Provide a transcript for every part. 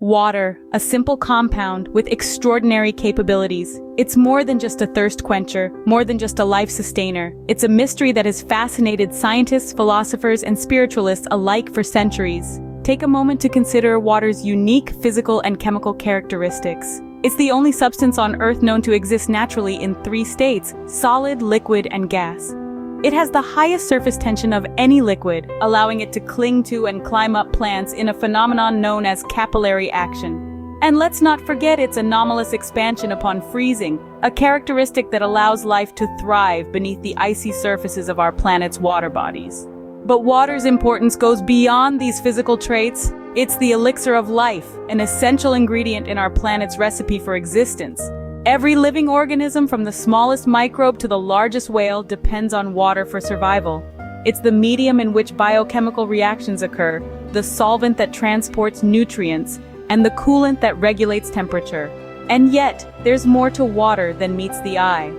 Water, a simple compound with extraordinary capabilities. It's more than just a thirst quencher, more than just a life sustainer. It's a mystery that has fascinated scientists, philosophers, and spiritualists alike for centuries. Take a moment to consider water's unique physical and chemical characteristics. It's the only substance on Earth known to exist naturally in three states: solid, liquid, and gas. It has the highest surface tension of any liquid, allowing it to cling to and climb up plants in a phenomenon known as capillary action. And let's not forget its anomalous expansion upon freezing, a characteristic that allows life to thrive beneath the icy surfaces of our planet's water bodies. But water's importance goes beyond these physical traits. It's the elixir of life, an essential ingredient in our planet's recipe for existence. Every living organism, from the smallest microbe to the largest whale, depends on water for survival. It's the medium in which biochemical reactions occur, the solvent that transports nutrients, and the coolant that regulates temperature. And yet, there's more to water than meets the eye.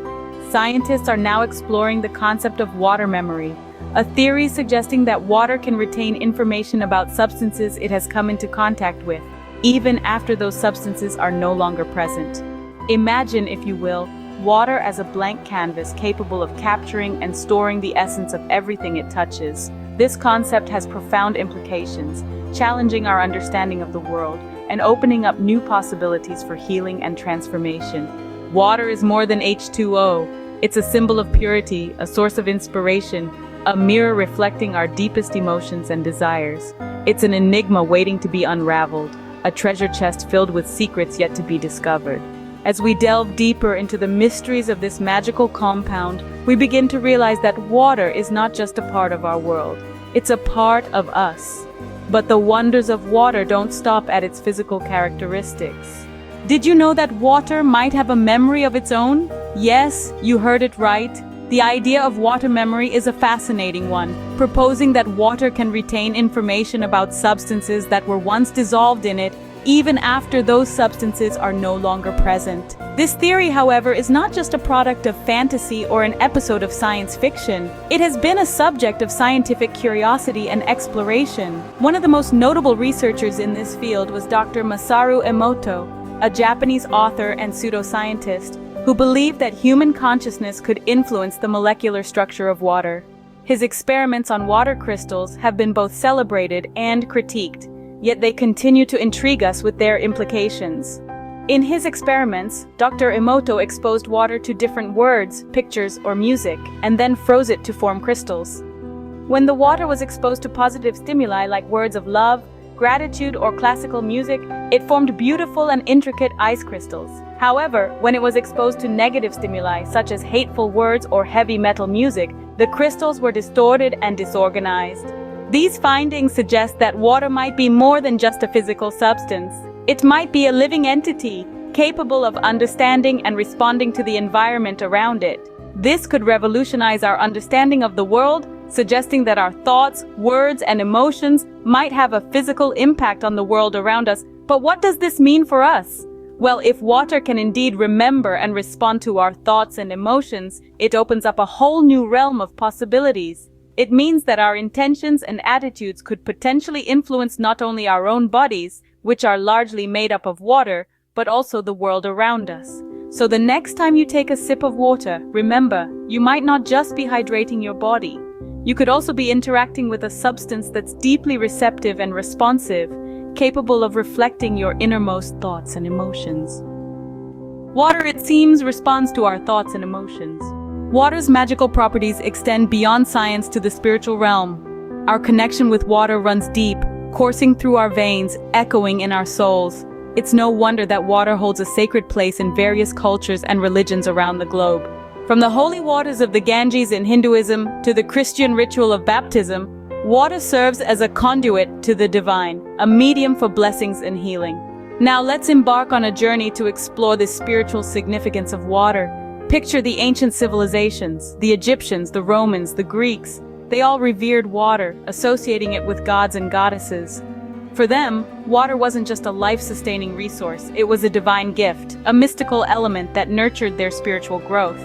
Scientists are now exploring the concept of water memory, a theory suggesting that water can retain information about substances it has come into contact with, even after those substances are no longer present. Imagine, if you will, water as a blank canvas capable of capturing and storing the essence of everything it touches. This concept has profound implications, challenging our understanding of the world and opening up new possibilities for healing and transformation. Water is more than H2O. It's a symbol of purity, a source of inspiration, a mirror reflecting our deepest emotions and desires. It's an enigma waiting to be unraveled, a treasure chest filled with secrets yet to be discovered. As we delve deeper into the mysteries of this magical compound, we begin to realize that water is not just a part of our world, it's a part of us. But the wonders of water don't stop at its physical characteristics. Did you know that water might have a memory of its own? Yes, you heard it right. The idea of water memory is a fascinating one, proposing that water can retain information about substances that were once dissolved in it, even after those substances are no longer present. This theory, however, is not just a product of fantasy or an episode of science fiction. It has been a subject of scientific curiosity and exploration. One of the most notable researchers in this field was Dr. Masaru Emoto, a Japanese author and pseudoscientist who believed that human consciousness could influence the molecular structure of water. His experiments on water crystals have been both celebrated and critiqued, yet they continue to intrigue us with their implications. In his experiments, Dr. Emoto exposed water to different words, pictures, or music, and then froze it to form crystals. When the water was exposed to positive stimuli like words of love, gratitude, or classical music, it formed beautiful and intricate ice crystals. However, when it was exposed to negative stimuli such as hateful words or heavy metal music, the crystals were distorted and disorganized. These findings suggest that water might be more than just a physical substance. It might be a living entity, capable of understanding and responding to the environment around it. This could revolutionize our understanding of the world, suggesting that our thoughts, words, and emotions might have a physical impact on the world around us. But what does this mean for us? Well, if water can indeed remember and respond to our thoughts and emotions, it opens up a whole new realm of possibilities. It means that our intentions and attitudes could potentially influence not only our own bodies, which are largely made up of water, but also the world around us. So the next time you take a sip of water, remember, you might not just be hydrating your body. You could also be interacting with a substance that's deeply receptive and responsive, capable of reflecting your innermost thoughts and emotions. Water, it seems, responds to our thoughts and emotions. Water's magical properties extend beyond science to the spiritual realm. Our connection with water runs deep, coursing through our veins, echoing in our souls. It's no wonder that water holds a sacred place in various cultures and religions around the globe. From the holy waters of the Ganges in Hinduism to the Christian ritual of baptism, water serves as a conduit to the divine, a medium for blessings and healing. Now let's embark on a journey to explore the spiritual significance of water. Picture the ancient civilizations, the Egyptians, the Romans, the Greeks. They all revered water, associating it with gods and goddesses. For them, water wasn't just a life-sustaining resource, it was a divine gift, a mystical element that nurtured their spiritual growth.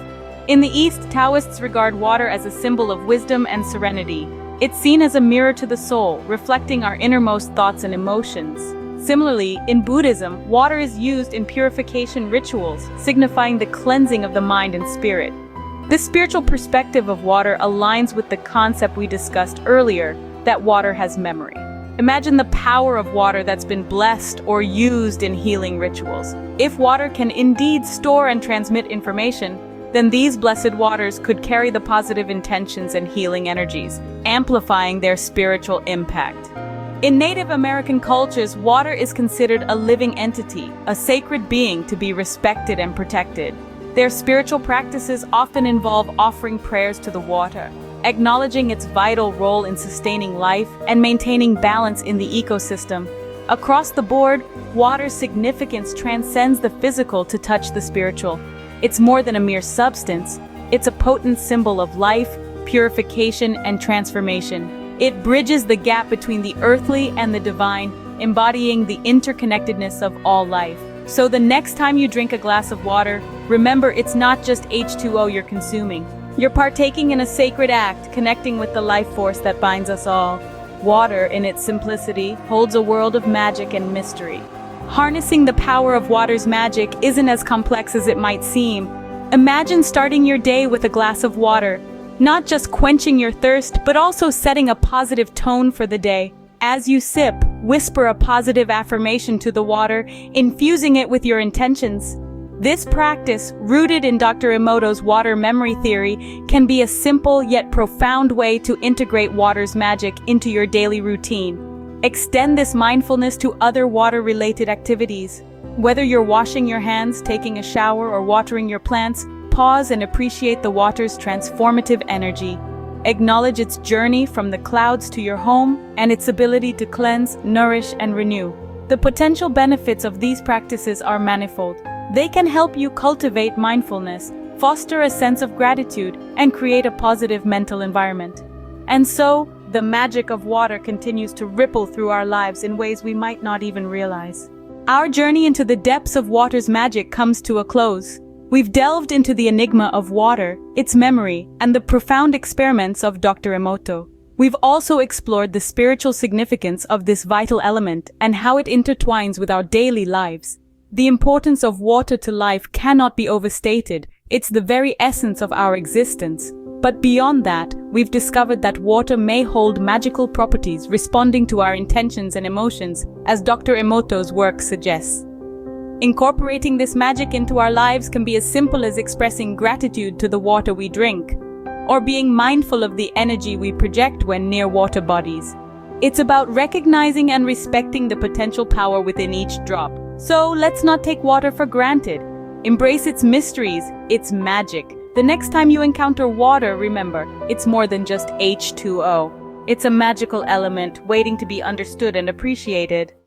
In the East, Taoists regard water as a symbol of wisdom and serenity. It's seen as a mirror to the soul, reflecting our innermost thoughts and emotions. Similarly, in Buddhism, water is used in purification rituals, signifying the cleansing of the mind and spirit. This spiritual perspective of water aligns with the concept we discussed earlier, that water has memory. Imagine the power of water that's been blessed or used in healing rituals. If water can indeed store and transmit information, then these blessed waters could carry the positive intentions and healing energies, amplifying their spiritual impact. In Native American cultures, water is considered a living entity, a sacred being to be respected and protected. Their spiritual practices often involve offering prayers to the water, acknowledging its vital role in sustaining life and maintaining balance in the ecosystem. Across the board, water's significance transcends the physical to touch the spiritual. It's more than a mere substance. It's a potent symbol of life, purification, and transformation. It bridges the gap between the earthly and the divine, embodying the interconnectedness of all life. So the next time you drink a glass of water, remember it's not just H2O you're consuming. You're partaking in a sacred act, connecting with the life force that binds us all. Water, in its simplicity, holds a world of magic and mystery. Harnessing the power of water's magic isn't as complex as it might seem. Imagine starting your day with a glass of water, not just quenching your thirst, but also setting a positive tone for the day. As you sip, whisper a positive affirmation to the water, infusing it with your intentions. This practice, rooted in Dr. Emoto's water memory theory, can be a simple yet profound way to integrate water's magic into your daily routine. Extend this mindfulness to other water-related activities. Whether you're washing your hands, taking a shower, or watering your plants, pause and appreciate the water's transformative energy. Acknowledge its journey from the clouds to your home and its ability to cleanse, nourish, and renew. The potential benefits of these practices are manifold. They can help you cultivate mindfulness, foster a sense of gratitude, and create a positive mental environment. And so, the magic of water continues to ripple through our lives in ways we might not even realize. Our journey into the depths of water's magic comes to a close. We've delved into the enigma of water, its memory, and the profound experiments of Dr. Emoto. We've also explored the spiritual significance of this vital element and how it intertwines with our daily lives. The importance of water to life cannot be overstated. It's the very essence of our existence. But beyond that, we've discovered that water may hold magical properties responding to our intentions and emotions, as Dr. Emoto's work suggests. Incorporating this magic into our lives can be as simple as expressing gratitude to the water we drink, or being mindful of the energy we project when near water bodies. It's about recognizing and respecting the potential power within each drop. So let's not take water for granted. Embrace its mysteries, its magic. The next time you encounter water, remember, it's more than just H2O. It's a magical element waiting to be understood and appreciated.